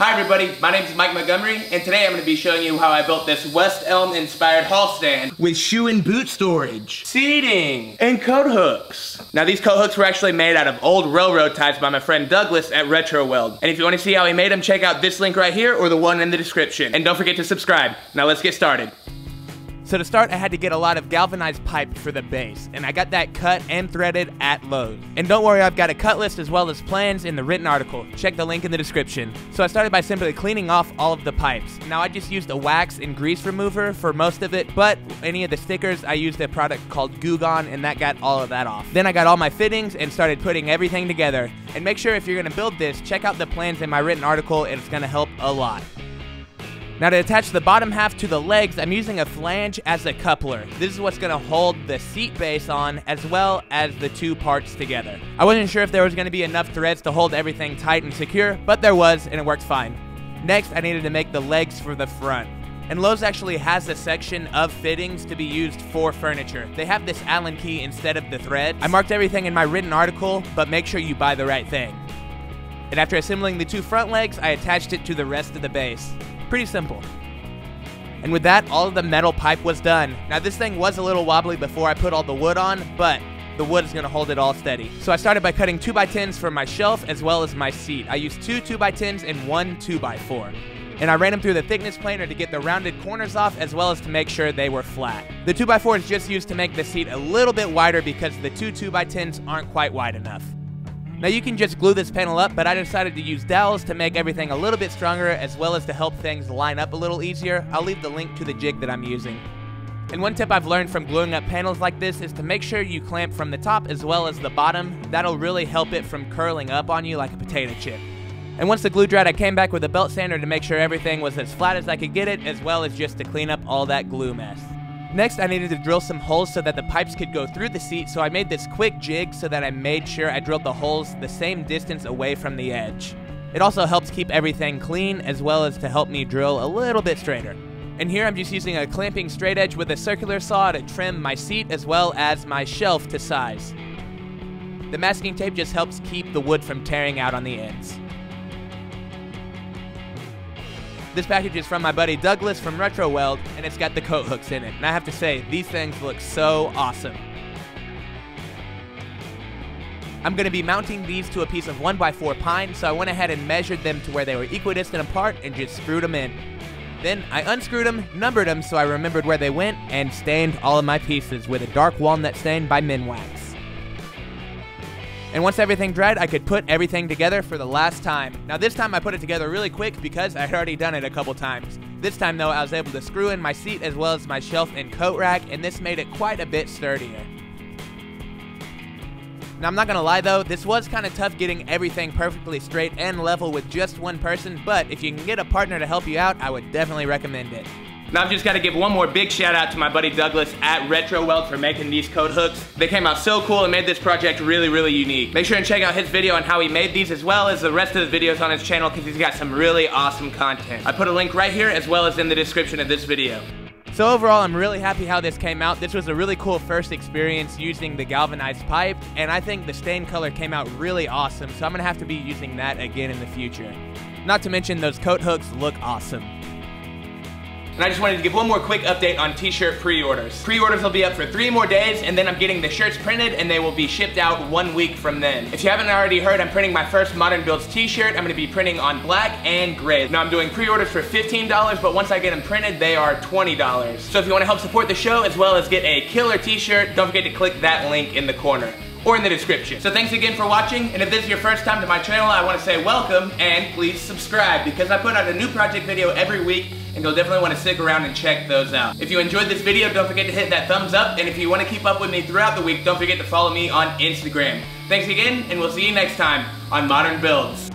Hi everybody, my name is Mike Montgomery, and today I'm going to be showing you how I built this West Elm inspired hall stand with shoe and boot storage, seating, and coat hooks. Now these coat hooks were actually made out of old railroad ties by my friend Douglas at Retro Weld. And if you want to see how he made them, check out this link right here or the one in the description. And don't forget to subscribe. Now let's get started. So to start, I had to get a lot of galvanized pipe for the base, and I got that cut and threaded at Lowe's. And don't worry, I've got a cut list as well as plans in the written article. Check the link in the description. So I started by simply cleaning off all of the pipes. Now I just used a wax and grease remover for most of it, but any of the stickers, I used a product called Goo Gone, and that got all of that off. Then I got all my fittings and started putting everything together. And make sure if you're gonna build this, check out the plans in my written article, it's gonna help a lot. Now to attach the bottom half to the legs, I'm using a flange as a coupler. This is what's going to hold the seat base on as well as the two parts together. I wasn't sure if there was going to be enough threads to hold everything tight and secure, but there was, and it worked fine. Next, I needed to make the legs for the front. And Lowe's actually has a section of fittings to be used for furniture. They have this Allen key instead of the thread. I marked everything in my written article, but make sure you buy the right thing. And after assembling the two front legs, I attached it to the rest of the base. Pretty simple. And with that, all of the metal pipe was done. Now this thing was a little wobbly before I put all the wood on, but the wood is going to hold it all steady. So I started by cutting 2x10s for my shelf as well as my seat. I used 2 2x10s and 1 2x4. And I ran them through the thickness planer to get the rounded corners off as well as to make sure they were flat. The 2x4 is just used to make the seat a little bit wider because the 2 2x10s aren't quite wide enough. Now you can just glue this panel up, but I decided to use dowels to make everything a little bit stronger as well as to help things line up a little easier. I'll leave the link to the jig that I'm using. And one tip I've learned from gluing up panels like this is to make sure you clamp from the top as well as the bottom. That'll really help it from curling up on you like a potato chip. And once the glue dried, I came back with a belt sander to make sure everything was as flat as I could get it, as well as just to clean up all that glue mess. Next, I needed to drill some holes so that the pipes could go through the seat, so I made this quick jig so that I made sure I drilled the holes the same distance away from the edge. It also helps keep everything clean as well as to help me drill a little bit straighter. And here I'm just using a clamping straight edge with a circular saw to trim my seat as well as my shelf to size. The masking tape just helps keep the wood from tearing out on the ends. This package is from my buddy Douglas from Retro Weld, and it's got the coat hooks in it. And I have to say, these things look so awesome. I'm going to be mounting these to a piece of 1x4 pine, so I went ahead and measured them to where they were equidistant apart and just screwed them in. Then I unscrewed them, numbered them so I remembered where they went, and stained all of my pieces with a dark walnut stain by Minwax. And once everything dried, I could put everything together for the last time. Now this time I put it together really quick because I had already done it a couple times. This time though, I was able to screw in my seat as well as my shelf and coat rack, and this made it quite a bit sturdier. Now I'm not gonna lie though, this was kind of tough getting everything perfectly straight and level with just one person, but if you can get a partner to help you out, I would definitely recommend it. Now I've just got to give one more big shout out to my buddy Douglas at Retro Weld for making these coat hooks. They came out so cool and made this project really, really unique. Make sure and check out his video on how he made these as well as the rest of the videos on his channel because he's got some really awesome content. I put a link right here as well as in the description of this video. So overall, I'm really happy how this came out. This was a really cool first experience using the galvanized pipe, and I think the stain color came out really awesome, so I'm gonna have to be using that again in the future. Not to mention those coat hooks look awesome. And I just wanted to give one more quick update on t-shirt pre-orders. Pre-orders will be up for 3 more days, and then I'm getting the shirts printed and they will be shipped out 1 week from then. If you haven't already heard, I'm printing my first Modern Builds t-shirt. I'm gonna be printing on black and gray. Now I'm doing pre-orders for $15, but once I get them printed, they are $20. So if you wanna help support the show as well as get a killer t-shirt, don't forget to click that link in the corner or in the description. So thanks again for watching, and if this is your first time to my channel, I wanna say welcome and please subscribe because I put out a new project video every week and you'll definitely want to stick around and check those out. If you enjoyed this video, don't forget to hit that thumbs up, and if you want to keep up with me throughout the week, don't forget to follow me on Instagram. Thanks again, and we'll see you next time on Modern Builds.